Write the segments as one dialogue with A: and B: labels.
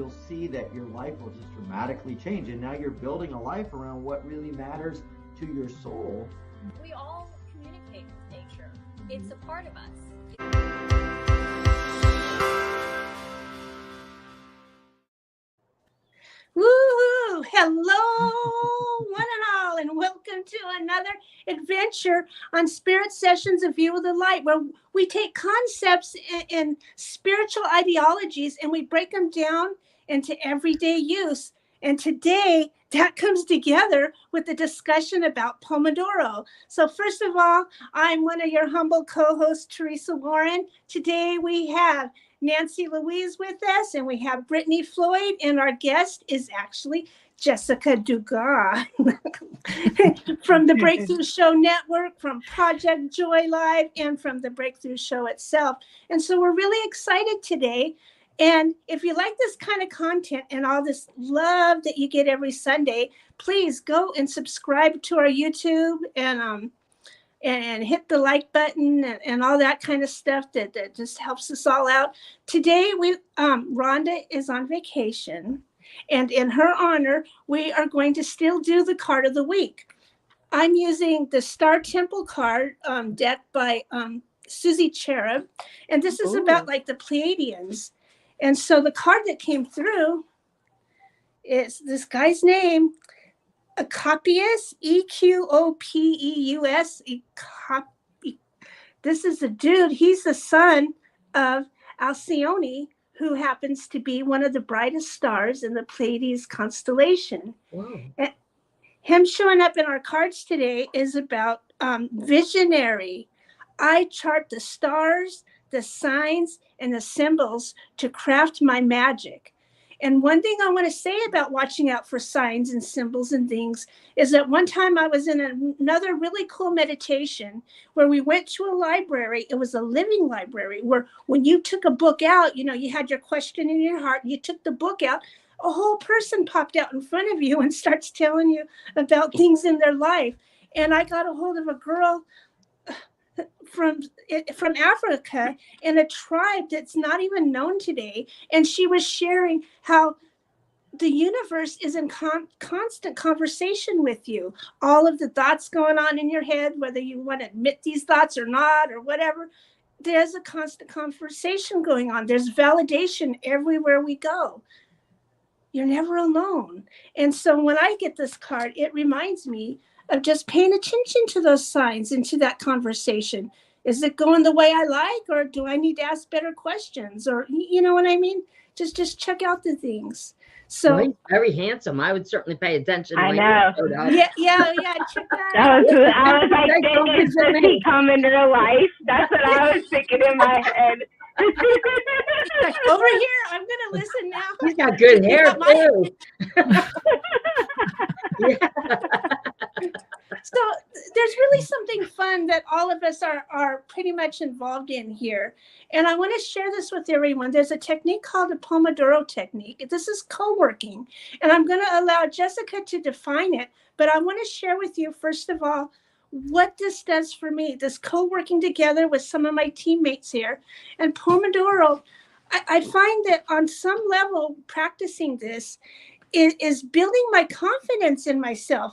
A: you'll see that your life will just dramatically change. And now you're building a life around what really matters to your soul.
B: We all communicate with nature. It's a part of us.
C: Woo! Hello, one and all, and welcome to another adventure on Spirit Sessions of View of the Light, where we take concepts and spiritual ideologies and we break them down into everyday use. And today, that comes together with the discussion about Pomodoro. So first of all, I'm one of your humble co-hosts, Teresa Warren. Today we have Nancy Louise with us, and we have Brittany Floyd, and our guest is actually Jessica Dugas from the Breakthrough Show Network, from Project Joy Live, and from the Breakthrough Show itself. And so we're really excited today. And if you like this kind of content and all this love that you get every Sunday, please go and subscribe to our YouTube and hit the like button and all that kind of stuff that just helps us all out. Today, Rhonda is on vacation, and in her honor, we are going to still do the card of the week. I'm using the Star Temple card deck by Susie Cherub, and this is about like the Pleiadians. And so the card that came through is this guy's name, Ecopeus, Equopeus. This is a dude. He's the son of Alcyone, who happens to be one of the brightest stars in the Pleiades constellation. Whoa. And him showing up in our cards today is about visionary. I chart the stars, the signs, and the symbols to craft my magic. And one thing I want to say about watching out for signs and symbols and things is that one time I was in another really cool meditation where we went to a library. It was a living library where when you took a book out, you had your question in your heart, you took the book out, a whole person popped out in front of you and starts telling you about things in their life. And I got a hold of a girl from Africa in a tribe that's not even known today. And she was sharing how the universe is in constant conversation with you. All of the thoughts going on in your head, whether you want to admit these thoughts or not, or whatever, there's a constant conversation going on. There's validation everywhere we go. You're never alone. And so when I get this card, it reminds me of just paying attention to those signs and to that conversation. Is it going the way I like, or do I need to ask better questions? Or, you know what I mean? Just check out the things. So
D: well, he's very handsome. I would certainly pay attention.
C: I know. Yeah. Check that out.
E: I was like, does he come in real life? That's what I was thinking in my head.
C: Over here, I'm gonna listen now.
D: He's got good hair too.
C: So there's really something fun that all of us are pretty much involved in here. And I want to share this with everyone. There's a technique called the Pomodoro technique. This is co-working. And I'm going to allow Jessica to define it. But I want to share with you, first of all, what this does for me, this co-working together with some of my teammates here. And Pomodoro, I find that on some level, practicing this is building my confidence in myself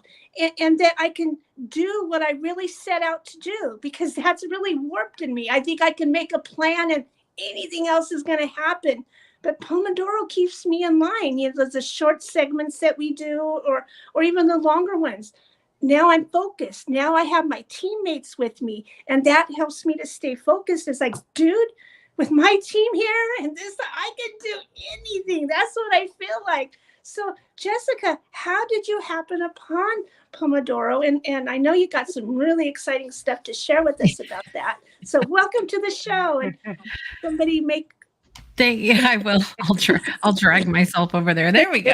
C: and that I can do what I really set out to do, because that's really warped in me. I think I can make a plan and anything else is going to happen. But Pomodoro keeps me in line. The short segments that we do or even the longer ones. Now I'm focused. Now I have my teammates with me, and that helps me to stay focused. It's like, dude, with my team here and this, I can do anything. That's what I feel like. So, Jessica, how did you happen upon Pomodoro? And I know you got some really exciting stuff to share with us about that. So welcome to the show. And somebody make...
F: I will. I'll drag myself over there. There we go.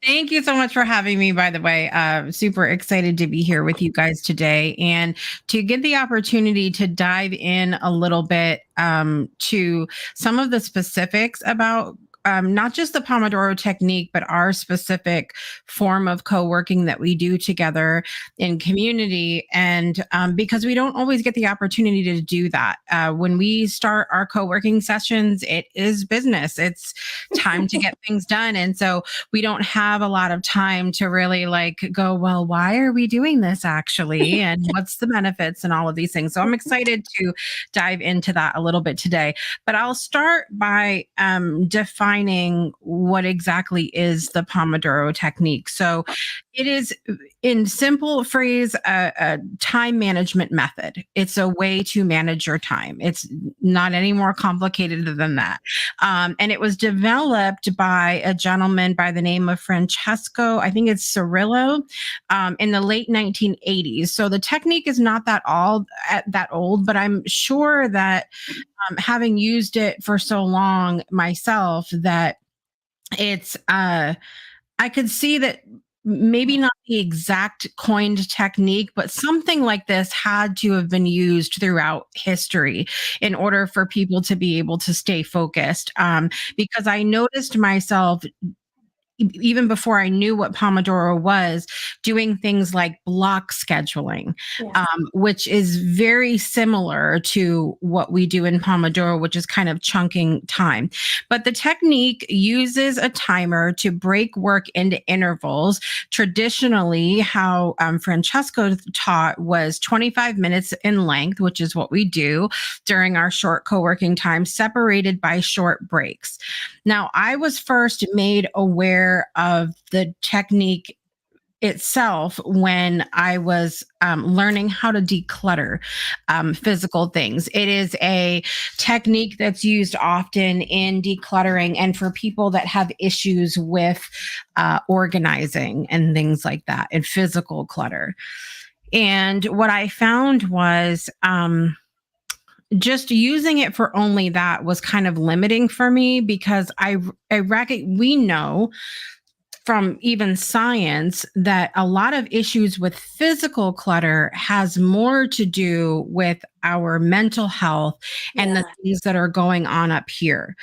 F: Thank you so much for having me, by the way. Super excited to be here with you guys today and to get the opportunity to dive in a little bit to some of the specifics about not just the Pomodoro technique, but our specific form of co-working that we do together in community. And because we don't always get the opportunity to do that. When we start our co-working sessions, it is business. It's time to get things done. And so we don't have a lot of time to really like go, well, why are we doing this actually? And what's the benefits and all of these things. So I'm excited to dive into that a little bit today. But I'll start by defining what exactly is the Pomodoro technique. So it is, in simple phrase, a time management method. It's a way to manage your time. It's not any more complicated than that. And it was developed by a gentleman by the name of Francesco, I think it's Cirillo, in the late 1980s. So the technique is not that old, but I'm sure that having used it for so long myself, that it's I could see that maybe not the exact coined technique, but something like this had to have been used throughout history in order for people to be able to stay focused. Because I noticed myself, even before I knew what Pomodoro was, doing things like block scheduling, which is very similar to what we do in Pomodoro, which is kind of chunking time. But the technique uses a timer to break work into intervals. Traditionally, how Francesco taught was 25 minutes in length, which is what we do during our short co-working time, separated by short breaks. Now, I was first made aware of the technique itself when I was learning how to declutter physical things. It is a technique that's used often in decluttering and for people that have issues with organizing and things like that, and physical clutter. And what I found was just using it for only that was kind of limiting for me, because we know from even science that a lot of issues with physical clutter has more to do with our mental health and the things that are going on up here.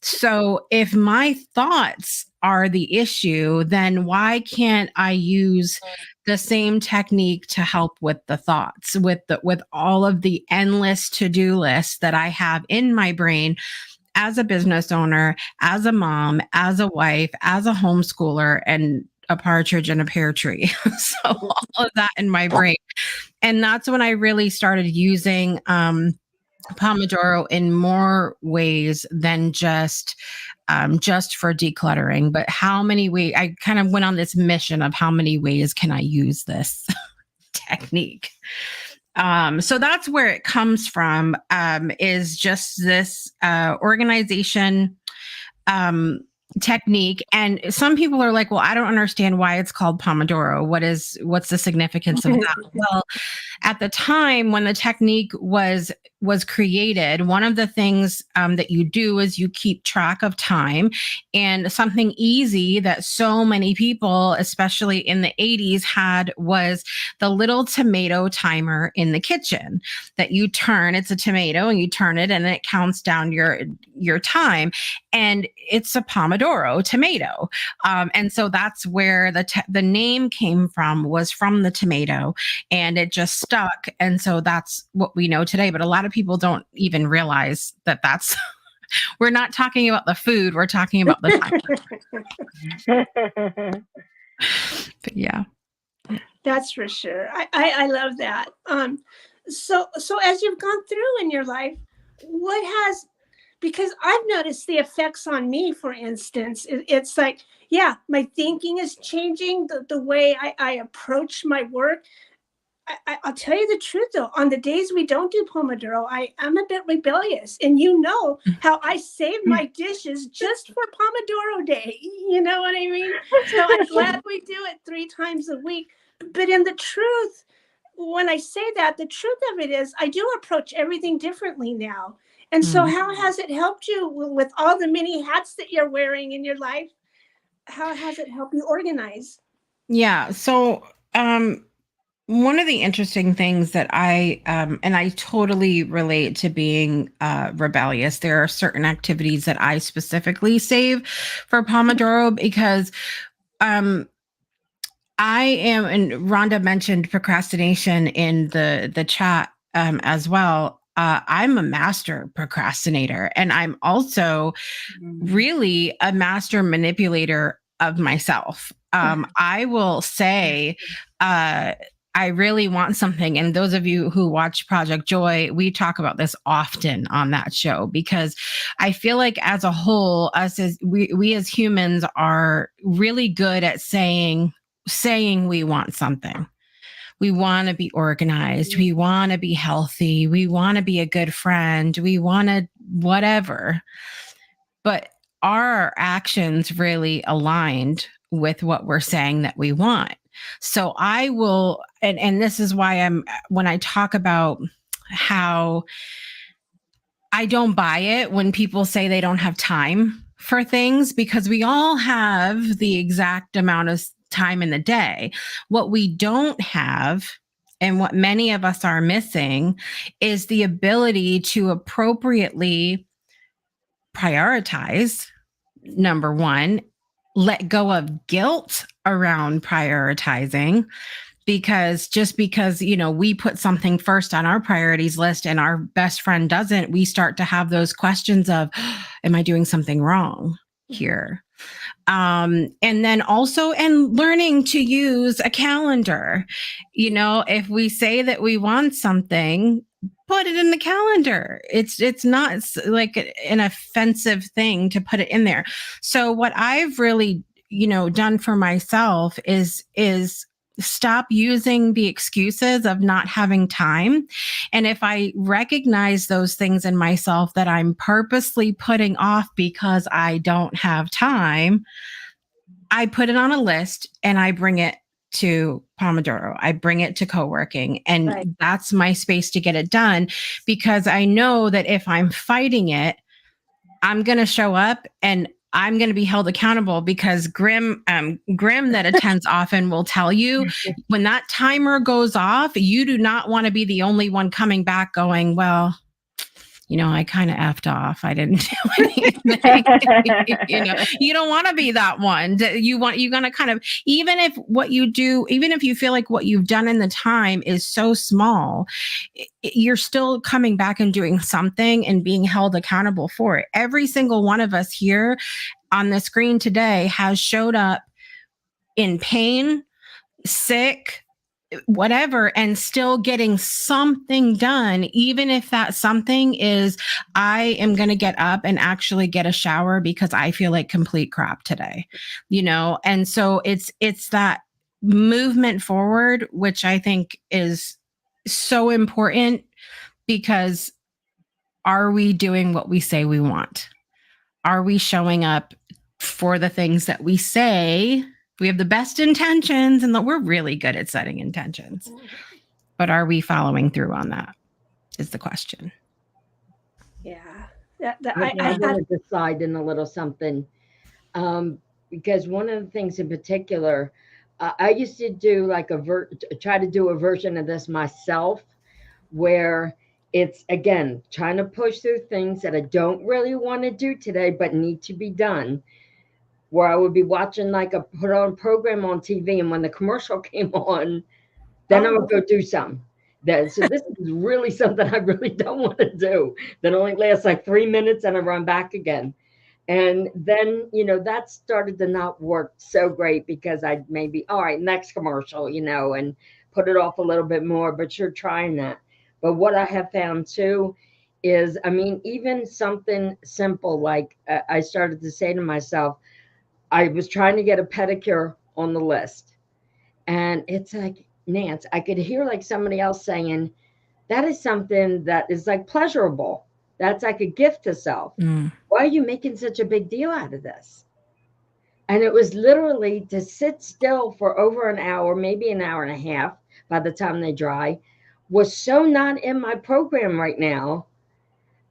F: So if my thoughts are the issue, then why can't I use the same technique to help with the thoughts, with all of the endless to-do lists that I have in my brain as a business owner, as a mom, as a wife, as a homeschooler, and a partridge in a pear tree. So all of that in my brain. And that's when I really started using Pomodoro in more ways than just for decluttering. But how many ways, I kind of went on this mission of how many ways can I use this technique. So that's where it comes from, is just this organization technique. And some people are like, well, I don't understand why it's called Pomodoro. What's the significance of that? Well, at the time when the technique was created, one of the things that you do is you keep track of time. And something easy that so many people, especially in the 80s, had was the little tomato timer in the kitchen that you turn. It's a tomato and you turn it and it counts down your time. And it's a Pomodoro tomato. And so that's where the name came from, was from the tomato, and it just stuck. And so that's what we know today. But a lot of people don't even realize that that's, we're not talking about the food, we're talking about the time. But yeah.
C: That's for sure. I love that. So as you've gone through in your life, because I've noticed the effects on me, for instance, it's like, my thinking is changing, the way I approach my work. I'll tell you the truth, though. On the days we don't do Pomodoro, I'm a bit rebellious. And you know how I save my dishes just for Pomodoro Day. You know what I mean? So I'm glad we do it 3 times a week. But in the truth, when I say that, the truth of it is I do approach everything differently now. And so how has it helped you with all the many hats that you're wearing in your life? How has it helped you organize?
F: Yeah. So, One of the interesting things that and I totally relate to being rebellious. There are certain activities that I specifically save for Pomodoro because I am, and Rhonda mentioned procrastination in the chat as well. I'm a master procrastinator, and I'm also really a master manipulator of myself. I will say, I really want something. And those of you who watch Project Joy, we talk about this often on that show because I feel like as a whole, us as we as humans are really good at saying we want something. We want to be organized. We want to be healthy. We want to be a good friend. We want to whatever. But are our actions really aligned with what we're saying that we want? So I will, and this is why when I talk about how I don't buy it when people say they don't have time for things, because we all have the exact amount of time in the day. What we don't have, and what many of us are missing, is the ability to appropriately prioritize. Number one, let go of guilt around prioritizing, because just because, we put something first on our priorities list and our best friend doesn't, we start to have those questions of, am I doing something wrong here? And then also, and learning to use a calendar. If we say that we want something, put it in the calendar. It's not like an offensive thing to put it in there. So what I've really, done for myself is stop using the excuses of not having time. And if I recognize those things in myself that I'm purposely putting off because I don't have time, I put it on a list and I bring it to Pomodoro. I bring it to co-working, and that's my space to get it done, because I know that if I'm fighting it, I'm going to show up and I'm going to be held accountable, because Grim that attends often will tell you when that timer goes off, you do not want to be the only one coming back going, well, I kind of effed off. I didn't do anything. You don't want to be that one. You're going to kind of, even if you feel like what you've done in the time is so small, you're still coming back and doing something and being held accountable for it. Every single one of us here on the screen today has showed up in pain, sick, whatever, and still getting something done, even if that something is, I am going to get up and actually get a shower because I feel like complete crap today, and so it's that movement forward, which I think is so important, because are we doing what we say we want? Are we showing up for the things that we say? We have the best intentions, and we're really good at setting intentions. But are we following through on that is the question.
C: Yeah.
D: I want to decide in a little something. Because one of the things in particular, I used to do try to do a version of this myself, where it's, again, trying to push through things that I don't really want to do today, but need to be done. Where I would be watching put on program on TV, and when the commercial came on, then I would go do something. So this is really something I really don't want to do. That only lasts 3 minutes, and I run back again. And then, that started to not work so great, because I'd maybe, all right, next commercial, and put it off a little bit more, but you're trying that. But what I have found too is, even something simple, like I started to say to myself, I was trying to get a pedicure on the list. And it's like, Nance, I could hear somebody else saying, that is something that is pleasurable. That's like a gift to self. Why are you making such a big deal out of this? And it was literally to sit still for over an hour, maybe an hour and a half by the time they dry, was so not in my program right now.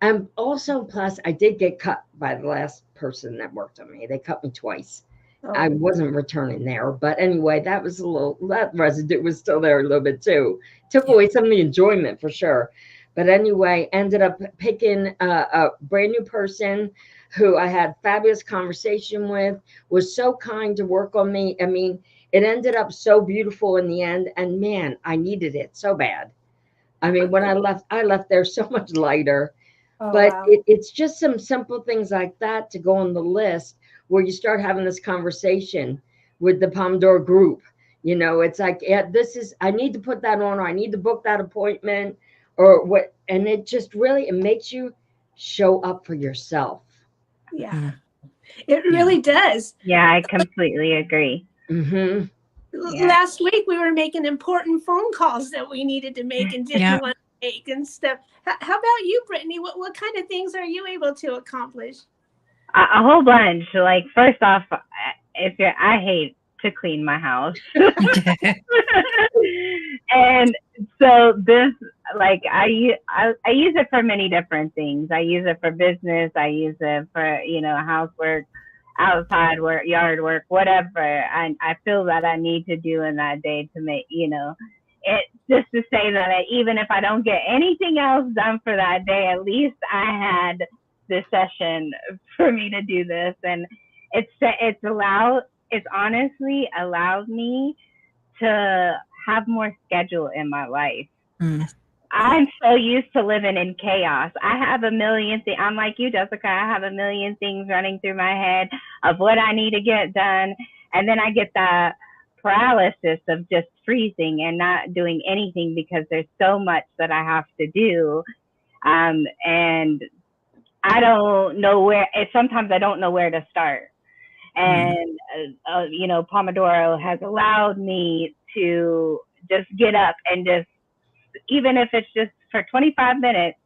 D: And also, plus, I did get cut by the last person that worked on me. They cut me twice. I wasn't returning there. But anyway, that residue was still there a little bit too. Took away some of the enjoyment for sure. But anyway, ended up picking a brand new person who I had fabulous conversation with, was so kind to work on me. I mean, it ended up so beautiful in the end. And man, I needed it so bad. I mean, when I left there so much lighter. But
C: wow.
D: it's just some simple things like that to go on the list where you start having this conversation with the Pomodoro group. You know, it's like, I need to put that on, or I need to book that appointment or what. And it just really, it makes you show up for yourself.
C: Yeah, it really does.
E: Yeah, I completely agree.
D: Mm-hmm.
C: Last week we were making important phone calls that we needed to make and didn't want to make and stuff. How about you, Brittany? What kind of things are you able to accomplish?
E: A whole bunch. Like, first off, I hate to clean my house. And so this, like, I use it for many different things. I use it for business. I use it for, housework, outside work, yard work, whatever I feel that I need to do in that day to make, it, just to say that even if I don't get anything else done for that day, at least I had this session for me to do this. And it's honestly allowed me to have more schedule in my life. I'm so used to living in chaos. I have a million things. I'm like you, Jessica. I have a million things running through my head of what I need to get done. And then I get that paralysis of just freezing and not doing anything because there's so much that I have to do. And I don't know sometimes I don't know where to start. And, Pomodoro has allowed me to just get up and just, even if it's just for 25 minutes,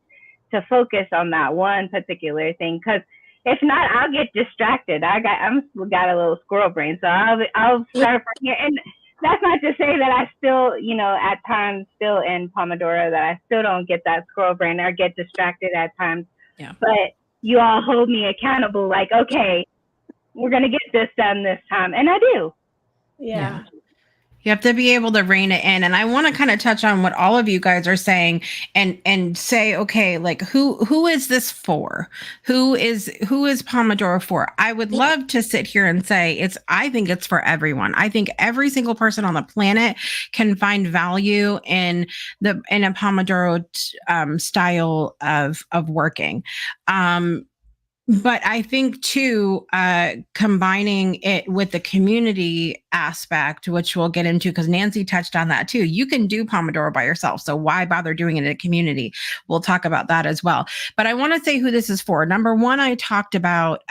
E: to focus on that one particular thing. Because if not, I'll get distracted. I've got a little squirrel brain, so I'll start from here. And that's not to say that I still, at times still in Pomodoro, that I still don't get that squirrel brain or get distracted at times. Yeah. But you all hold me accountable, like, okay, we're going to get this done this time. And I do.
C: Yeah.
F: You have to be able to rein it in. And I want to kind of touch on what all of you guys are saying and say, okay, like who is this for? Who is Pomodoro for? I would love to sit here and say I think it's for everyone. I think every single person on the planet can find value in a Pomodoro style of working. But I think too, combining it with the community aspect, which we'll get into because Nancy touched on that too. You can do Pomodoro by yourself. So why bother doing it in a community? We'll talk about that as well. But I want to say who this is for. Number one, I talked about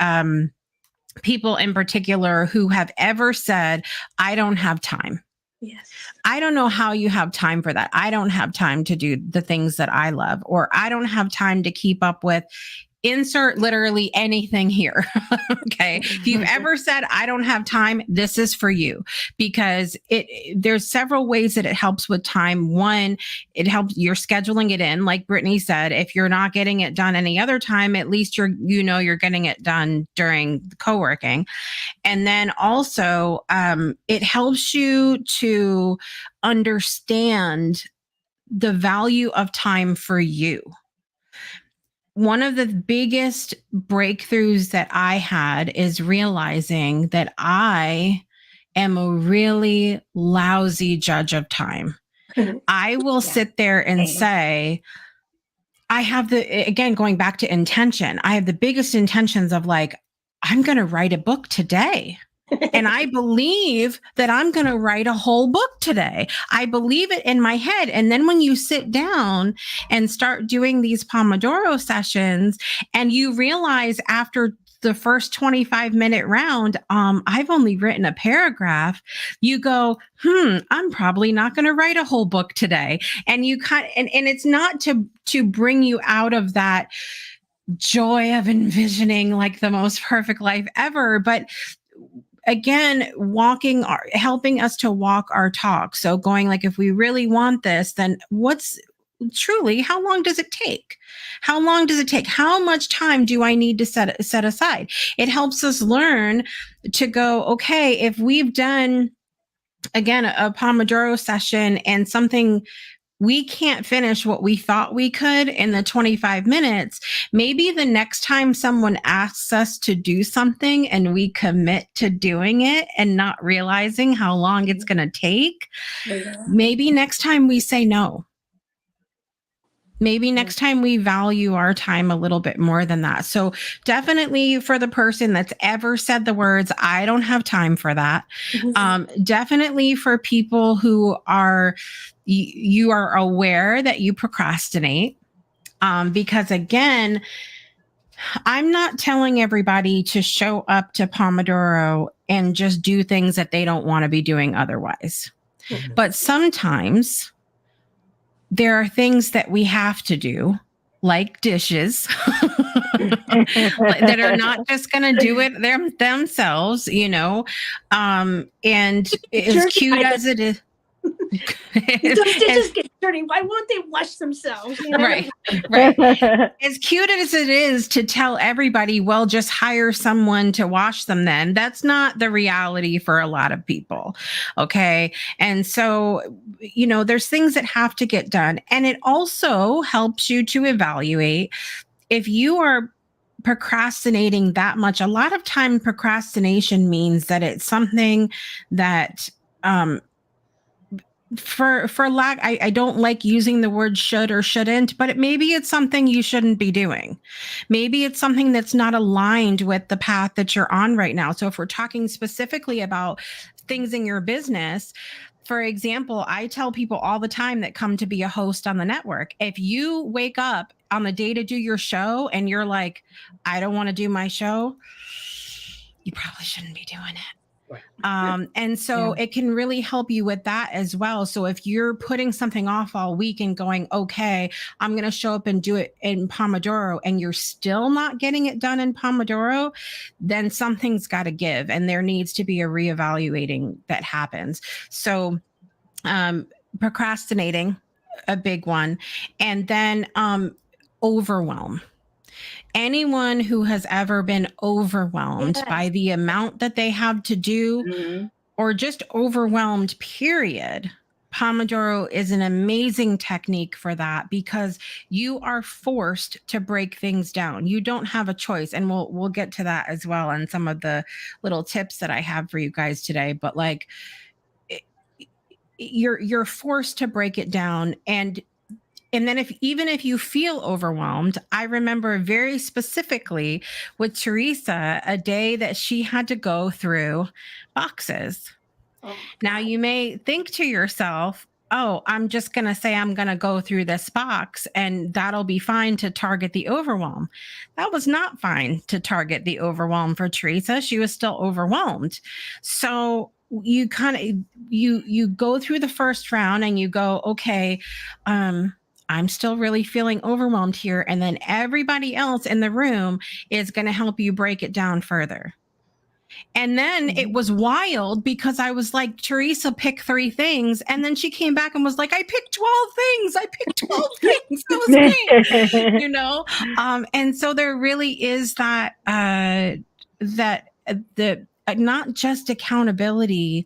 F: people in particular who have ever said, I don't have time.
C: Yes.
F: I don't know how you have time for that. I don't have time to do the things that I love, or I don't have time to keep up with insert literally anything here. Okay. If you've ever said, I don't have time, this is for you, because there's several ways that it helps with time. One, it helps you're scheduling it in. Like Brittany said, if you're not getting it done any other time, at least you're getting it done during co-working. And then also, it helps you to understand the value of time for you. One of the biggest breakthroughs that I had is realizing that I am a really lousy judge of time. I will sit there and say, I have again, going back to intention, I have the biggest intentions of like, I'm going to write a book today. And I believe that I'm going to write a whole book today. I believe it in my head. And then when you sit down and start doing these Pomodoro sessions and you realize after the first 25-minute round, I've only written a paragraph, you go, I'm probably not going to write a whole book today. And you and it's not to bring you out of that joy of envisioning like the most perfect life ever, but again, helping us to walk our talk. So going like, if we really want this, then truly, how long does it take? How long does it take? How much time do I need to set aside? It helps us learn to go, okay, if we've done, again, a Pomodoro session and something, we can't finish what we thought we could in the 25 minutes. Maybe the next time someone asks us to do something and we commit to doing it and not realizing how long it's going to take, maybe next time we say no. Maybe next time we value our time a little bit more than that. So definitely for the person that's ever said the words, I don't have time for that. Definitely for people who are, you are aware that you procrastinate. Because again, I'm not telling everybody to show up to Pomodoro and just do things that they don't want to be doing otherwise. But sometimes there are things that we have to do, like dishes, that are not just going to do it themselves, you know. And as cute as it is,
C: those dishes get dirty. Why won't they wash themselves? You know?
F: Right. As cute as it is to tell everybody, well, just hire someone to wash them then, that's not the reality for a lot of people. Okay. And so, you know, there's things that have to get done. And it also helps you to evaluate if you are procrastinating that much. A lot of time procrastination means that it's something that, for lack, I don't like using the word should or shouldn't, but maybe it's something you shouldn't be doing. Maybe it's something that's not aligned with the path that you're on right now. So if we're talking specifically about things in your business, for example, I tell people all the time that come to be a host on the network, if you wake up on the day to do your show and you're like, I don't want to do my show, you probably shouldn't be doing it. And so it can really help you with that as well. So if you're putting something off all week and going, okay, I'm going to show up and do it in Pomodoro, and you're still not getting it done in Pomodoro, then something's got to give, and there needs to be a reevaluating that happens. So procrastinating, a big one. And then overwhelm. Anyone who has ever been overwhelmed by the amount that they have to do, or just overwhelmed, period, Pomodoro is an amazing technique for that, because you are forced to break things down. You don't have a choice. And we'll get to that as well on some of the little tips that I have for you guys today. But like, you're forced to break it down. And then even if you feel overwhelmed, I remember very specifically with Teresa, a day that she had to go through boxes. Now you may think to yourself, oh, I'm just going to say I'm going to go through this box and that'll be fine to target the overwhelm. That was not fine to target the overwhelm for Teresa. She was still overwhelmed. So you kind of, you go through the first round and you go, okay, I'm still really feeling overwhelmed here. And then everybody else in the room is going to help you break it down further. And then it was wild because I was like, Teresa, pick 3 things. And then she came back and was like, I picked 12 things. I picked 12 things. That was great. You know? And so there really is that, not just accountability,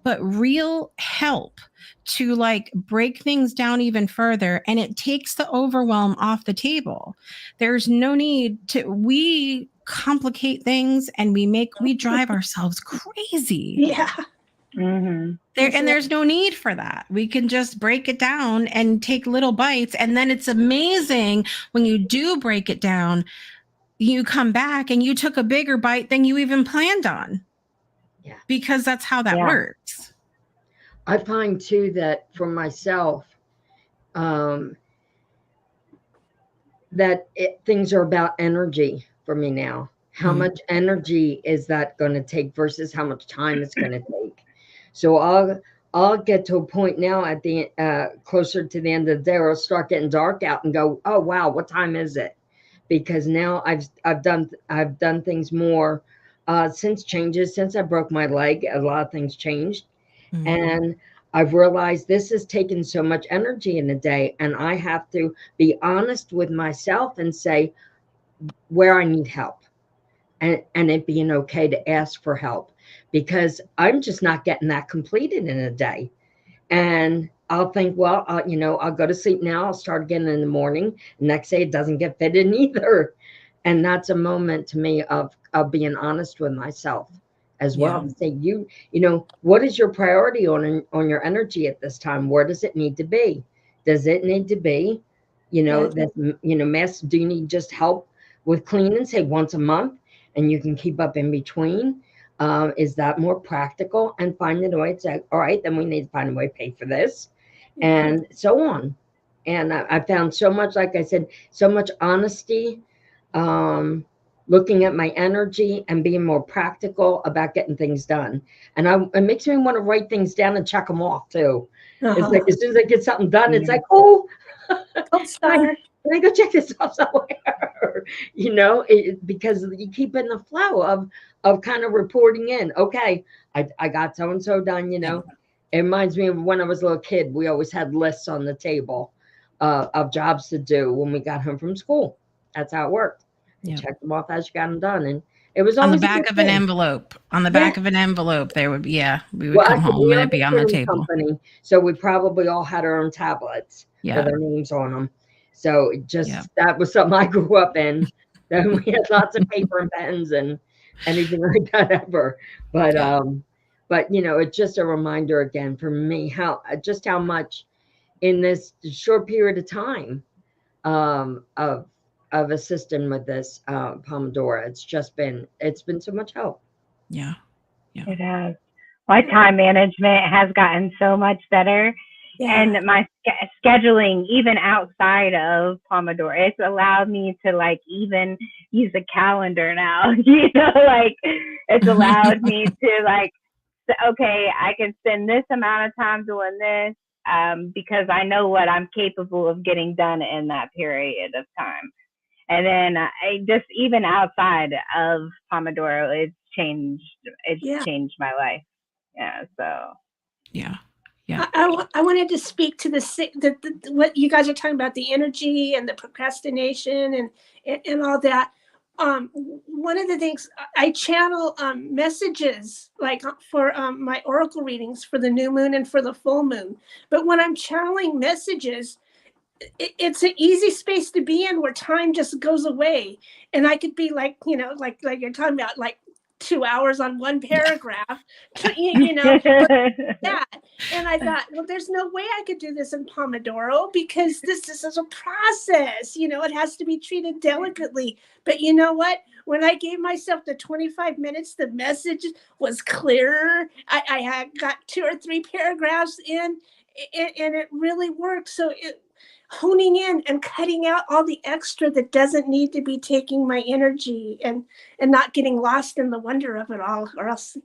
F: but real help to like break things down even further. And it takes the overwhelm off the table. There's no need to, we complicate things and we drive ourselves crazy.
C: Yeah.
F: And there's no need for that. We can just break it down and take little bites. And then it's amazing when you do break it down, you come back and you took a bigger bite than you even planned on. Yeah. Because that's how that works.
D: I find too that for myself, that things are about energy for me now. How much energy is that going to take versus how much time it's going to take? So I'll get to a point now at the closer to the end of the day, or it'll start getting dark out and go, oh wow, what time is it? Because now I've done things more since I broke my leg. A lot of things changed, and I've realized this has taken so much energy in a day, and I have to be honest with myself and say where I need help, and it being okay to ask for help, because I'm just not getting that completed in a day. And I'll think, well, I'll go to sleep now. I'll start again in the morning. Next day, it doesn't get fit in either. And that's a moment to me of being honest with myself as well. To say, what is your priority on your energy at this time? Where does it need to be? Does it need to be, do you need just help with cleaning, say once a month, and you can keep up in between? Is that more practical? And finding a way to say, all right, then we need to find a way to pay for this, and so on. And I found so much, like I said, so much honesty, looking at my energy and being more practical about getting things done. And it makes me want to write things down and check them off too. It's like, as soon as I get something done, it's like, oh, can I go check this off somewhere? Because you keep in the flow of kind of reporting in. Okay, I got so-and-so done, It reminds me of when I was a little kid. We always had lists on the table of jobs to do when we got home from school. That's how it worked. You check them off as you got them done. And it was
F: on the back of an envelope. On the back of an envelope, there would be, we would come home and it'd be on the table.
D: Company, so we probably all had our own tablets with their names on them. So that was something I grew up in. Then we had lots of paper and pens and anything like that ever. But it's just a reminder again for me how much in this short period of time of assisting with this Pomodoro, it's been so much help.
F: Yeah.
E: It has. My time management has gotten so much better. And my scheduling, even outside of Pomodoro, it's allowed me to even use a calendar now. It's allowed me to okay, I can spend this amount of time doing this because I know what I'm capable of getting done in that period of time. And then I just, even outside of Pomodoro, it's changed my life. Yeah. So.
F: Yeah.
C: I wanted to speak to what you guys are talking about, the energy and the procrastination and all that. One of the things I channel messages for my oracle readings for the new moon and for the full moon. But when I'm channeling messages, it's an easy space to be in where time just goes away, and I could be like you're talking about 2 hours on one paragraph, that. And I thought, well, there's no way I could do this in Pomodoro because this is a process, it has to be treated delicately. But you know what? When I gave myself the 25 minutes, the message was clearer. I had got 2 or 3 paragraphs in, and it really worked. So honing in and cutting out all the extra that doesn't need to be taking my energy, and not getting lost in the wonder of it all, or else,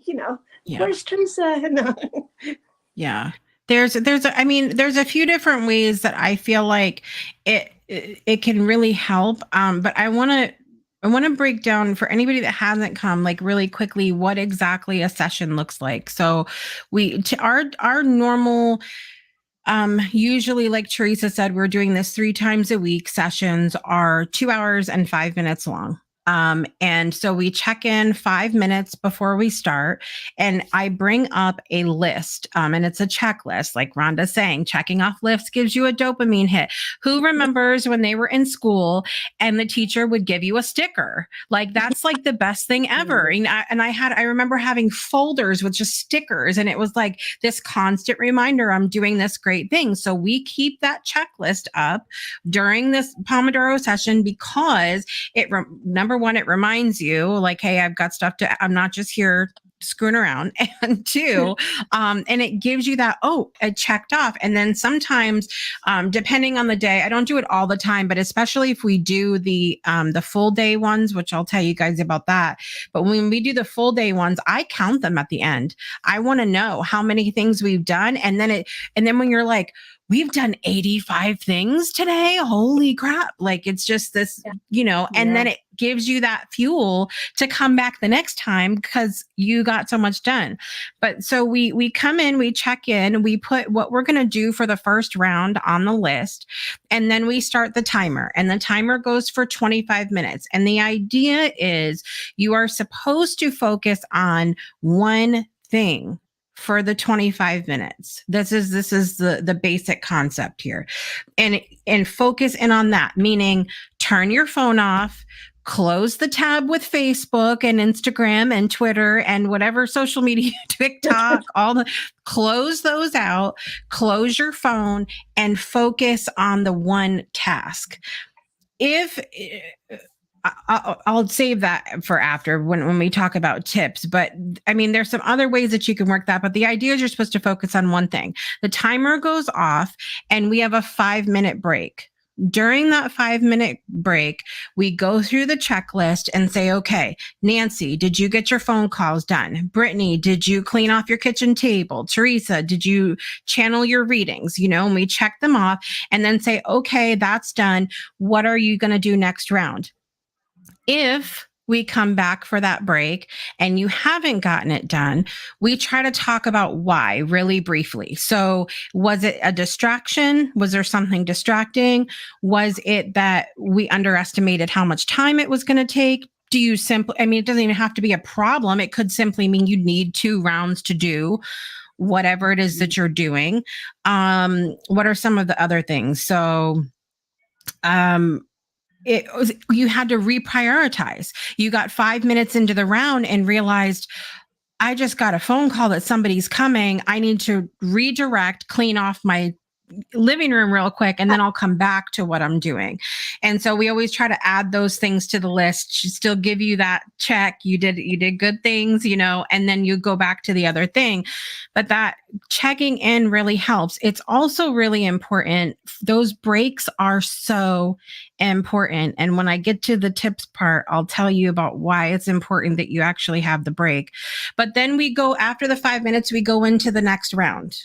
C: where's Teresa?
F: Yeah. There's a few different ways that I feel like it can really help. But I want to break down for anybody that hasn't come, really quickly, what exactly a session looks like. So our normal, usually, like Teresa said, we're doing this 3 times a week. Sessions are 2 hours and 5 minutes long. And so we check in 5 minutes before we start, and I bring up a list. And it's a checklist, like Rhonda's saying, checking off lists gives you a dopamine hit. Who remembers when they were in school and the teacher would give you a sticker? That's the best thing ever. And I remember having folders with just stickers, and it was this constant reminder, I'm doing this great thing. So we keep that checklist up during this Pomodoro session because number one, it reminds you hey, I've got stuff I'm not just here screwing around. And 2, and it gives you that, it checked off. And then sometimes, depending on the day, I don't do it all the time, but especially if we do the full day ones, which I'll tell you guys about that. But when we do the full day ones, I count them at the end. I want to know how many things we've done. And then when you're we've done 85 things today. Holy crap. Like, it's just this, and then it gives you that fuel to come back the next time because you got so much done. But so we come in, we check in, we put what we're going to do for the first round on the list, and then we start the timer, and the timer goes for 25 minutes. And the idea is you are supposed to focus on one thing for the 25 minutes. This is the basic concept here. And focus in on that, meaning turn your phone off, close the tab with Facebook and Instagram and Twitter and whatever social media, TikTok, close those out, close your phone and focus on the one task. I'll save that for after when we talk about tips. But I mean, there's some other ways that you can work that. But the idea is you're supposed to focus on one thing. The timer goes off and we have a 5-minute break. During that 5-minute break, we go through the checklist and say, okay, Nancy, did you get your phone calls done? Brittany, did you clean off your kitchen table? Teresa, did you channel your readings? And we check them off and then say, okay, that's done. What are you going to do next round? If we come back for that break and you haven't gotten it done, we try to talk about why really briefly. So was it a distraction? Was there something distracting? Was it that we underestimated how much time it was going to take? Do you simply, it doesn't even have to be a problem. It could simply mean you need 2 rounds to do whatever it is that you're doing. What are some of the other things? So, you had to reprioritize. You got 5 minutes into the round and realized, I just got a phone call that somebody's coming. I need to redirect, clean off my living room real quick, and then I'll come back to what I'm doing. And so we always try to add those things to the list, still give you that check. You did good things, and then you go back to the other thing. But that checking in really helps. It's also really important. Those breaks are so important. And when I get to the tips part, I'll tell you about why it's important that you actually have the break. But then we go, after the 5 minutes, we go into the next round.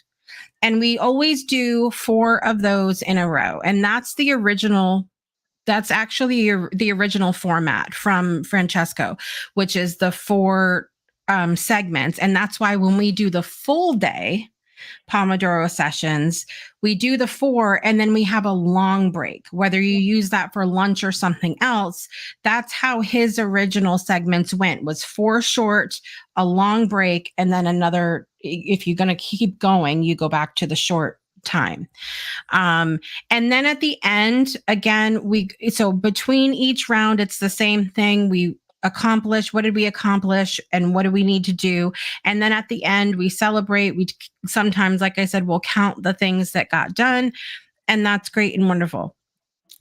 F: And we always do 4 of those in a row. And that's actually the original format from Francesco, which is the 4 segments. And that's why when we do the full day Pomodoro sessions, we do the 4 and then we have a long break. Whether you use that for lunch or something else, that's how his original segments went, was 4 short, a long break, and then another. If you're going to keep going, you go back to the short time. And then at the end, again, so between each round, it's the same thing. We accomplish, what did we accomplish and what do we need to do? And then at the end, we celebrate. We sometimes, like I said, we'll count the things that got done, and that's great and wonderful.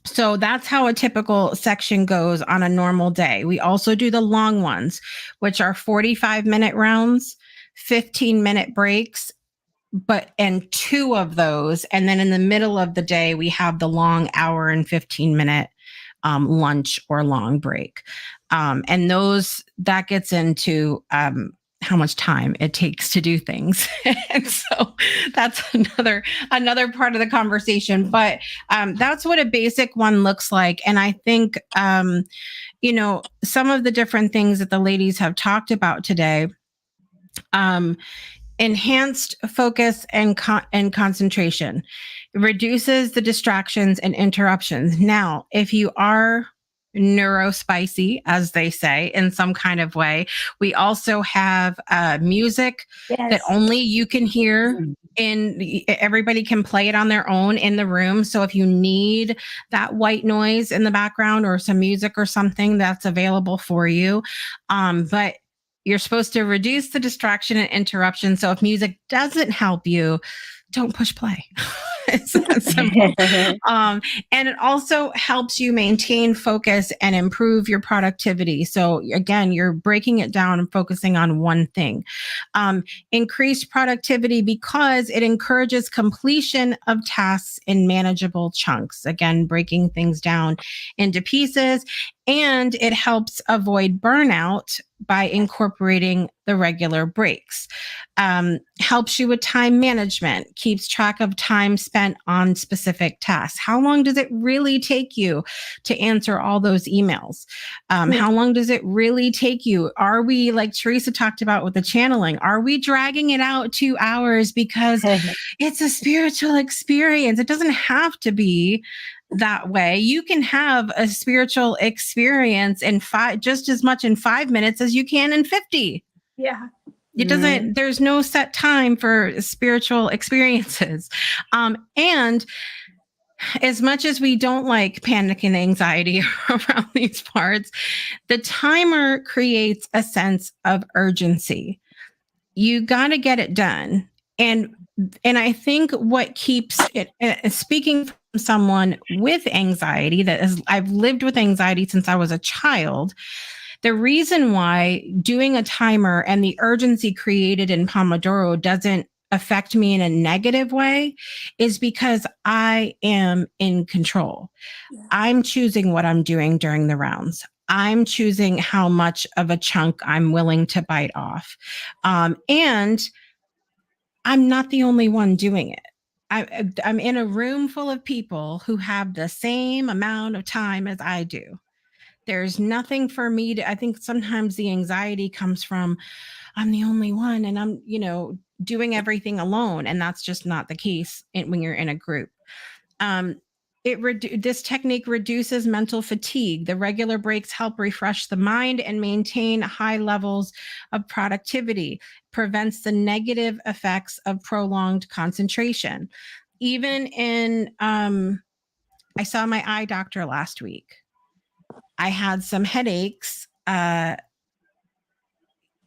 F: So that's how a typical section goes on a normal day. We also do the long ones, which are 45-minute rounds, 15-minute breaks, and 2 of those. And then in the middle of the day, we have the long hour and 15-minute lunch or long break. And that gets into how much time it takes to do things. And so that's another part of the conversation. But that's what a basic one looks like. And I think, some of the different things that the ladies have talked about today, enhanced focus and concentration, reduces the distractions and interruptions. Now, if you are neurospicy, as they say, in some kind of way, we also have music that only you can hear. Everybody can play it on their own in the room. So if you need that white noise in the background or some music or something, that's available for you. But you're supposed to reduce the distraction and interruption. So if music doesn't help you, don't push play. It's that simple. And it also helps you maintain focus and improve your productivity. So again, you're breaking it down and focusing on one thing. Increased productivity because it encourages completion of tasks in manageable chunks. Again, breaking things down into pieces. And it helps avoid burnout by incorporating the regular breaks. Helps you with time management, keeps track of time spent on specific tasks. How long does it really take you to answer all those emails? How long does it really take you? Are we, like Teresa talked about with the channeling, are we dragging it out 2 hours because it's a spiritual experience? It doesn't have to be that way. You can have a spiritual experience in just as much in 5 minutes as you can in 50.
C: Yeah.
F: It doesn't, there's no set time for spiritual experiences. And as much as we don't like panic and anxiety around these parts, the timer creates a sense of urgency. You got to get it done. And I think what keeps it, speaking from someone with anxiety, I've lived with anxiety since I was a child. The reason why doing a timer and the urgency created in Pomodoro doesn't affect me in a negative way is because I am in control. I'm choosing what I'm doing during the rounds. I'm choosing how much of a chunk I'm willing to bite off. And I'm not the only one doing it. I'm in a room full of people who have the same amount of time as I do. There's nothing for me to, I think sometimes the anxiety comes from, I'm the only one and I'm, doing everything alone. And that's just not the case when you're in a group. This technique reduces mental fatigue. The regular breaks help refresh the mind and maintain high levels of productivity, prevents the negative effects of prolonged concentration. Even in, I saw my eye doctor last week. I had some headaches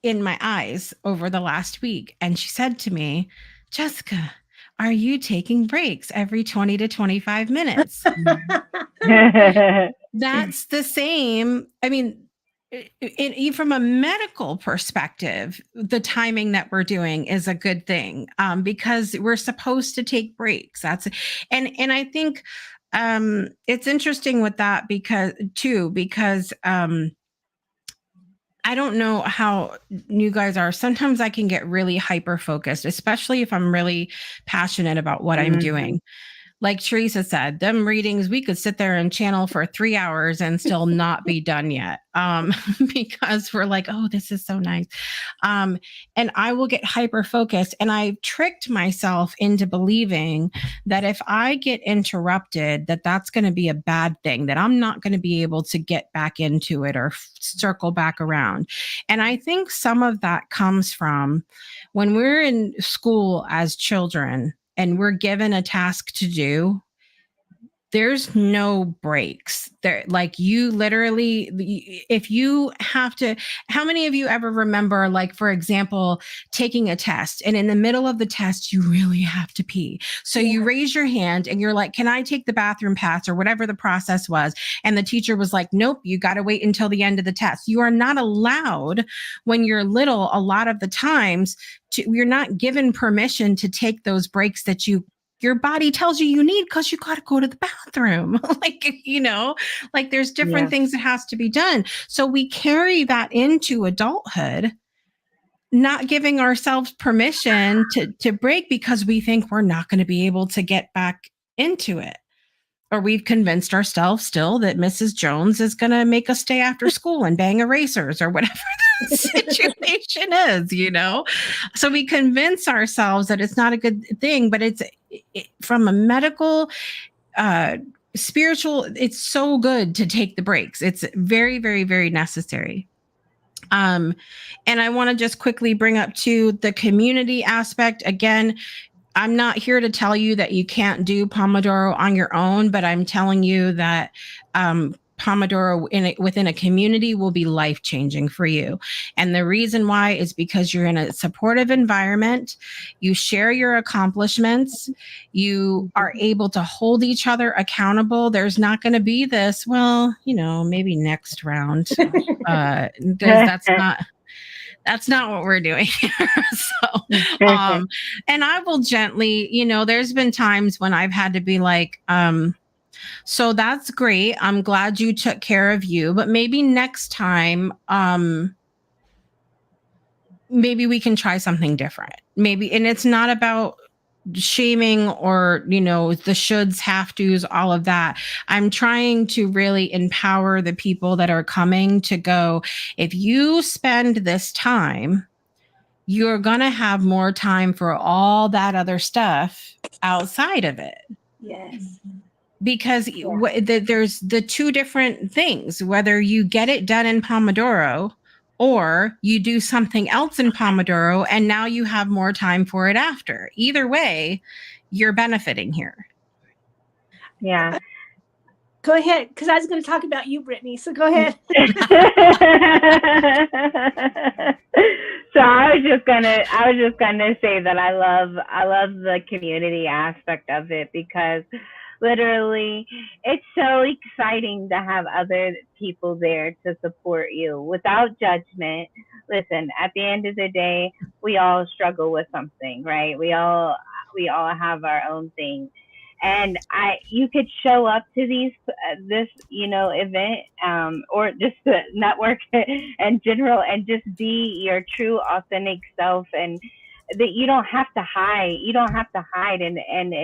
F: in my eyes over the last week. And she said to me, Jessica, are you taking breaks every 20 to 25 minutes? That's the same. I mean, from a medical perspective, the timing that we're doing is a good thing because we're supposed to take breaks. And I think it's interesting with that because I don't know how you guys are. Sometimes I can get really hyper focused, especially if I'm really passionate about what I'm doing. Like Teresa said, them readings, we could sit there and channel for 3 hours and still not be done yet because we're like, oh, this is so nice. And I will get hyper focused. And I've tricked myself into believing that if I get interrupted, that's going to be a bad thing, that I'm not going to be able to get back into it or circle back around. And I think some of that comes from when we're in school as children, and we're given a task to do, there's no breaks there. Like you literally, if you have to, how many of you ever remember, like, for example, taking a test and in the middle of the test, you really have to pee. So you raise your hand and you're like, can I take the bathroom pass or whatever the process was? And the teacher was like, nope, you got to wait until the end of the test. You are not allowed when you're little, a lot of the times you're not given permission to take those breaks that your body tells you need because you got to go to the bathroom. Like there's different things that has to be done. So we carry that into adulthood, not giving ourselves permission to break because we think we're not going to be able to get back into it. Or we've convinced ourselves still that Mrs. Jones is going to make us stay after school and bang erasers or whatever the situation is, So we convince ourselves that it's not a good thing, but it's from a medical, spiritual, it's so good to take the breaks. It's very, very, very necessary. And I want to just quickly bring up too the community aspect. Again, I'm not here to tell you that you can't do Pomodoro on your own, but I'm telling you that Pomodoro within a community will be life-changing for you. And the reason why is because you're in a supportive environment, you share your accomplishments, you are able to hold each other accountable. There's not going to be this, maybe next round. That's not what we're doing here. And I will gently, there's been times when I've had to be like, So that's great. I'm glad you took care of you, but maybe next time, maybe we can try something different. Maybe, and it's not about shaming or, the shoulds, have to's, all of that. I'm trying to really empower the people that are coming to go, if you spend this time, you're going to have more time for all that other stuff outside of it.
C: Yes.
F: Because there's the two different things, whether you get it done in Pomodoro or you do something else in Pomodoro and now you have more time for it after. Either way, you're benefiting here.
E: Yeah.
C: Go ahead, because I was going to talk about you, Brittany. So go ahead.
E: So I was just gonna say that I love the community aspect of it, because literally it's so exciting to have other people there to support you without judgment. Listen, at the end of the day, we all struggle with something, right? We all have our own thing. And you could show up to this event, or just the network in general, and just be your true authentic self, and that you don't have to hide. And